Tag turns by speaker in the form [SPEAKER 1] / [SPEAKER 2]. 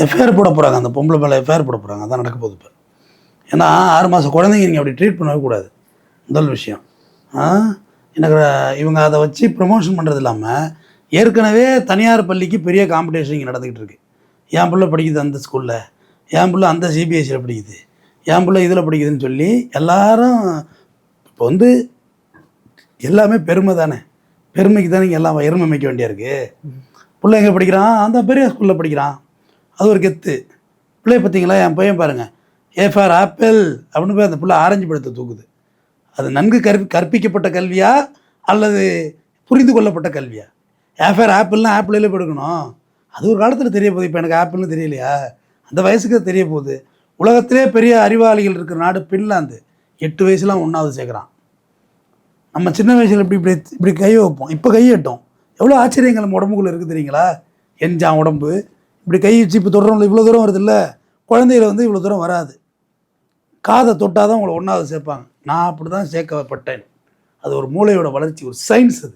[SPEAKER 1] FIR போட போகிறாங்க, அந்த பொம்பளை மேலே எஃப்ஐஆர் போட போகிறாங்க. அதான் நடக்க போகுது இப்போ. ஏன்னா 6 மாத குழந்தைங்க நீங்கள் அப்படி ட்ரீட் பண்ணவே கூடாது. முதல் விஷயம். எனக்கு இவங்க அதை வச்சு ப்ரொமோஷன் பண்ணுறது இல்லாமல் ஏற்கனவே தனியார் பள்ளிக்கு பெரிய காம்படிஷன் இங்கே நடந்துக்கிட்டு இருக்குது. என் பிள்ளை படிக்குது அந்த ஸ்கூலில், என் பிள்ளை அந்த சிபிஎஸ்சியில் படிக்குது, என் பிள்ளை இதில் படிக்குதுன்னு சொல்லி எல்லாரும் இப்போ வந்து எல்லாமே பெருமை தானே. பெருமைக்கு தானே இங்கே எல்லாம் எருமை மேய்க்க வேண்டியா இருக்குது. பிள்ளை எங்கே படிக்கிறான்? அந்த பெரிய ஸ்கூலில் படிக்கிறான், அது ஒரு கெத்து. பிள்ளைய பார்த்தீங்களா? என் பையன் பாருங்கள், ஏ ஃபார் ஆப்பிள் அப்படின்னு போய் அந்த பிள்ளை ஆரஞ்சு பழத்தை தூக்குது. அது நன்கு கற்பிக்கப்பட்ட கல்வியா அல்லது புரிந்து கொள்ளப்பட்ட கல்வியா? ஏ ஃபார் ஆப்பிள்னா ஆப்பிளில் எடுக்கணும். அது ஒரு காலத்தில் தெரிய போகுது. இப்போ எனக்கு ஆப்பிள்னு தெரியலையா? அந்த வயசுக்கு தெரிய போகுது. உலகத்திலே பெரிய அறிவாளிகள் இருக்கிற நாடு பின்லாந்து. 8 வயசுலாம் 1வது சேர்க்குறான். நம்ம சின்ன வயசில் இப்படி கை வைப்போம், இப்போ கை எட்டோம். எவ்வளோ ஆச்சரியங்கள் நம்ம உடம்புக்குள்ளே இருக்குது தெரியுங்களா? எஞ்சான் உடம்பு இப்படி கை வச்சு இப்போ தொடுறோம்ல, இவ்வளோ தூரம் வருது இல்லை? குழந்தைகளை வந்து இவ்வளோ தூரம் வராது. காதை தொட்டால் தான் உங்களை 1வது சேர்ப்பாங்க. நான் அப்படி தான் சேர்க்கப்பட்டேன். அது ஒரு மூளையோட வளர்ச்சி, ஒரு சயின்ஸ் அது.